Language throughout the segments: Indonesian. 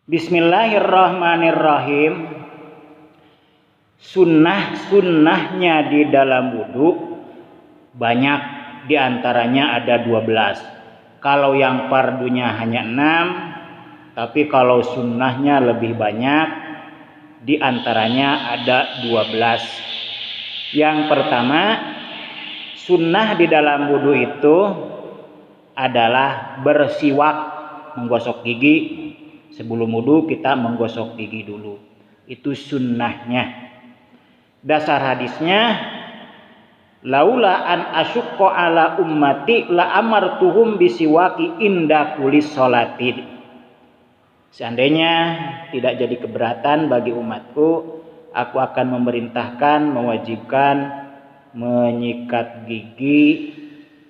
Bismillahirrahmanirrahim. Sunnah-sunnahnya di dalam wudu banyak, diantaranya ada 12. Kalau yang fardunya hanya 6, tapi kalau sunnahnya lebih banyak, diantaranya ada 12. Yang pertama, sunnah di dalam wudu itu adalah bersiwak, menggosok gigi. Sebelum wudu kita menggosok gigi dulu. Itu sunnahnya. Dasar hadisnya, laula an asyukko ala ummati la amartuhum bisiwaki inda kulis sholatin. Seandainya tidak jadi keberatan bagi umatku, aku akan memerintahkan, mewajibkan menyikat gigi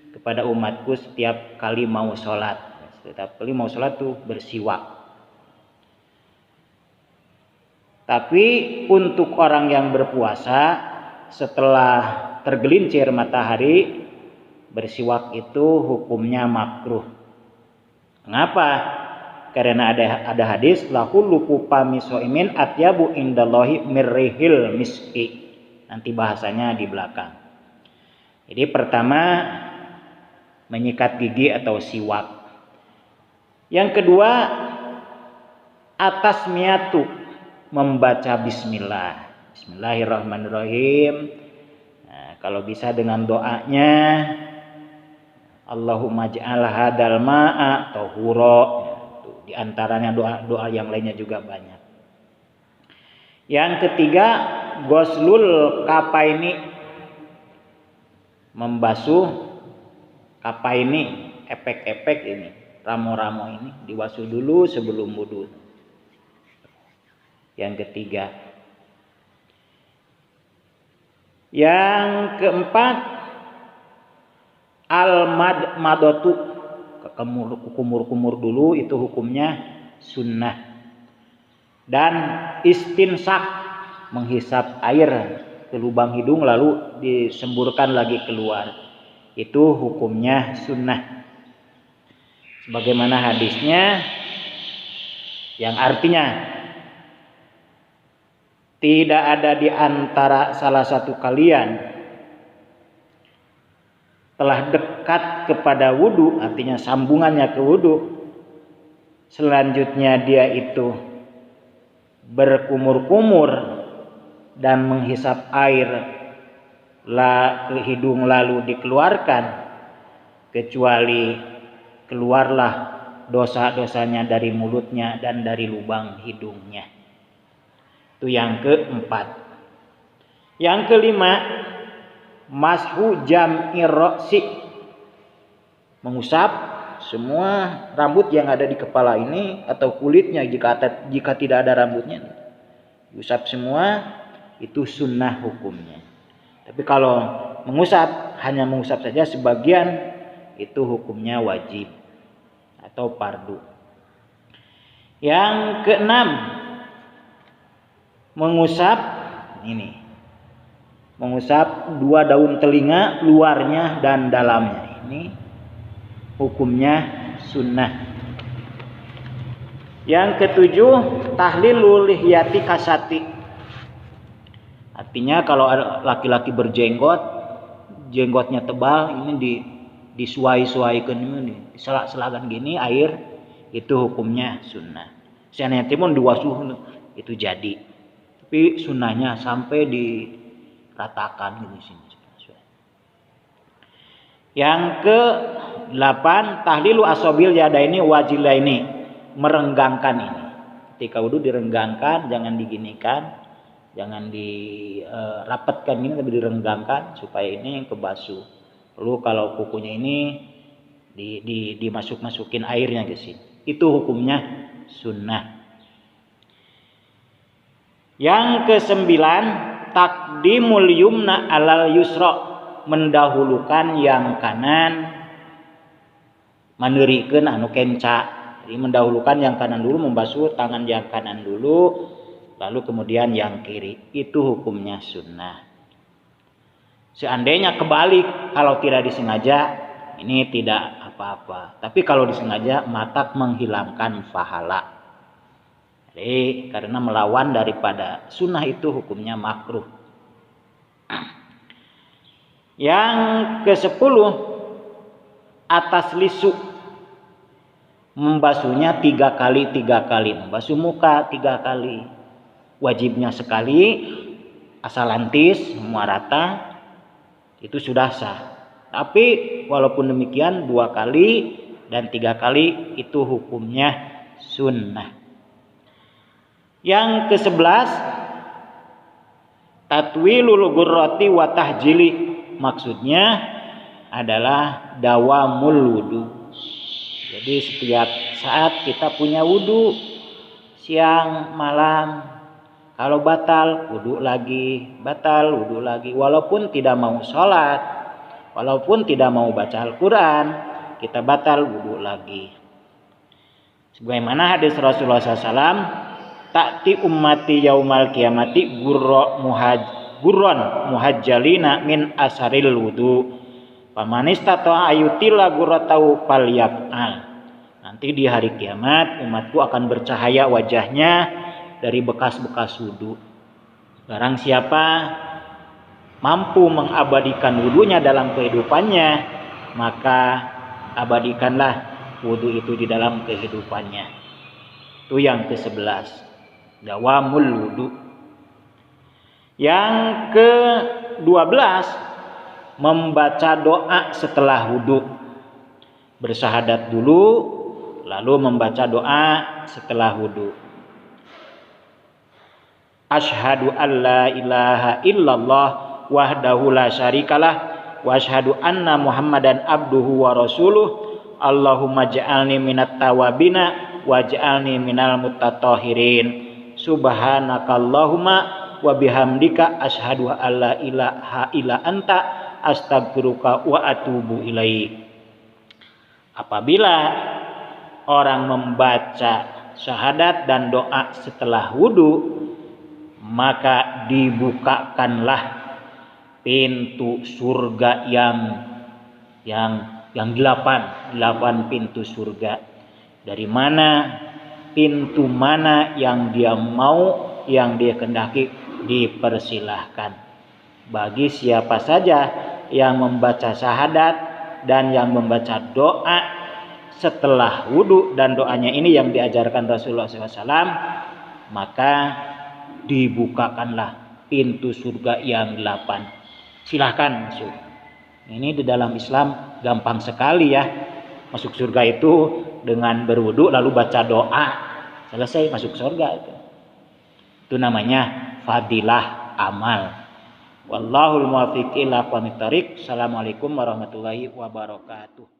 kepada umatku setiap kali mau sholat. Setiap kali mau sholat tuh bersiwak. Tapi untuk orang yang berpuasa, setelah tergelincir matahari, bersiwak itu hukumnya makruh. Kenapa? Karena ada hadis, lahul luku pamisoimin atyabu indallahi mirrihil miski. Nanti bahasanya di belakang. Jadi pertama, menyikat gigi atau siwak. Yang kedua, atas miatu, membaca bismillah. Bismillahirrahmanirrahim. Nah, kalau bisa dengan doanya, Allahumma ja'al hadal ma'a tahura. Di antaranya doa-doa yang lainnya juga banyak. Yang ketiga, ghuslul kapaini, membasuh kapaini, epek-epek ini, ramo-ramo ini dibasuh dulu sebelum wudu. Yang ketiga. Yang keempat, al-madatu, kumur-kumur dulu, itu hukumnya sunnah. Dan istinsak, menghisap air ke lubang hidung lalu disemburkan lagi keluar, itu hukumnya sunnah. Sebagaimana hadisnya yang artinya, tidak ada di antara salah satu kalian telah dekat kepada wudu, artinya sambungannya ke wudu, selanjutnya dia itu berkumur-kumur dan menghisap air ke hidung lalu dikeluarkan, kecuali keluarlah dosa-dosanya dari mulutnya dan dari lubang hidungnya. Itu yang keempat. Yang kelima, mashu jam'i ra'si, mengusap semua rambut yang ada di kepala ini atau kulitnya jika tidak ada rambutnya, diusap semua, itu sunnah hukumnya. Tapi kalau mengusap, hanya mengusap saja sebagian, itu hukumnya wajib atau fardu. Yang keenam, mengusap dua daun telinga, luarnya dan dalamnya. Ini hukumnya sunnah. Yang ketujuh, tahlilul lihyati kasati. Artinya kalau laki-laki berjenggot, jenggotnya tebal, ini disuai-suaikan ini, diselak-selakan gini air, itu hukumnya sunnah. Seandainya timun diwasuh itu jadi. Tapi sunnahnya sampai diratakan di sini. Yang ke-8, tahlilu asobil yadaini wajilaini, merenggangkan ini. Ketika wudu direnggangkan, jangan diginikan, jangan dirapatkan ini, tapi direnggangkan supaya ini yang kebasuh. Lalu kalau kukunya ini dimasuk-masukin airnya ke sini. Itu hukumnya sunnah. Yang ke-9, takdimul yumna alal yusra, mendahulukan yang kanan manurikeun anu kenca. Jadi mendahulukan yang kanan dulu, membasuh tangan yang kanan dulu, lalu kemudian yang kiri. Itu hukumnya sunnah. Seandainya kebalik, kalau tidak disengaja, ini tidak apa-apa. Tapi kalau disengaja, maka menghilangkan pahala. karena melawan daripada sunnah itu hukumnya makruh. Yang ke-10, atas lisu, membasuhnya 3 kali, membasuh muka 3 kali, wajibnya sekali, asal lantis semua rata itu sudah sah. Tapi walaupun demikian 2 kali dan 3 kali itu hukumnya sunnah. Yang ke-11, tatwilul ghurrati wa tahjili, maksudnya adalah dawamul wudu. Jadi setiap saat kita punya wudu, siang malam, kalau batal wudu lagi, walaupun tidak mau sholat, walaupun tidak mau baca Al-Quran, kita batal wudu lagi. Sebagaimana hadis Rasulullah SAW, ta'ti ummati yaumal kiamati gurron muhajjalina min asaril wudu, pamanistata ayutila gurratau falyaf'al. Nanti di hari kiamat umatku akan bercahaya wajahnya dari bekas-bekas wudu. Barang siapa mampu mengabadikan wudunya dalam kehidupannya, maka abadikanlah wudu itu di dalam kehidupannya. Itu yang ke-11, dawamul wudu. Yang ke-12, membaca doa setelah wudu. Bersahadat dulu, lalu membaca doa setelah wudu. Asyhadu an la ilaha illallah wahdahu la syarikalah wa asyhadu anna Muhammadan abduhu wa rasuluh. Allahumma ja'alni minat tawabina waj'alni minal mutatahhirin. Subhanakallahumma wa bihamdika asyhadu an la ilaha illa anta astaghfiruka wa atubu ilaik. Apabila orang membaca syahadat dan doa setelah wudu, maka dibukakanlah pintu surga yang 8 pintu surga. Dari mana pintu mana yang dia mau, yang dia kehendaki, dipersilahkan. Bagi siapa saja yang membaca syahadat dan yang membaca doa setelah wudu, dan doanya ini yang diajarkan Rasulullah SAW, maka dibukakanlah pintu surga yang 8. Silahkan masuk. Ini di dalam Islam gampang sekali ya. Masuk surga itu dengan berwudu lalu baca doa, selesai masuk surga itu. Itu namanya fadilah amal. Wallahul muwaffiq ila aqwamit thoriq. Assalamualaikum warahmatullahi wabarakatuh.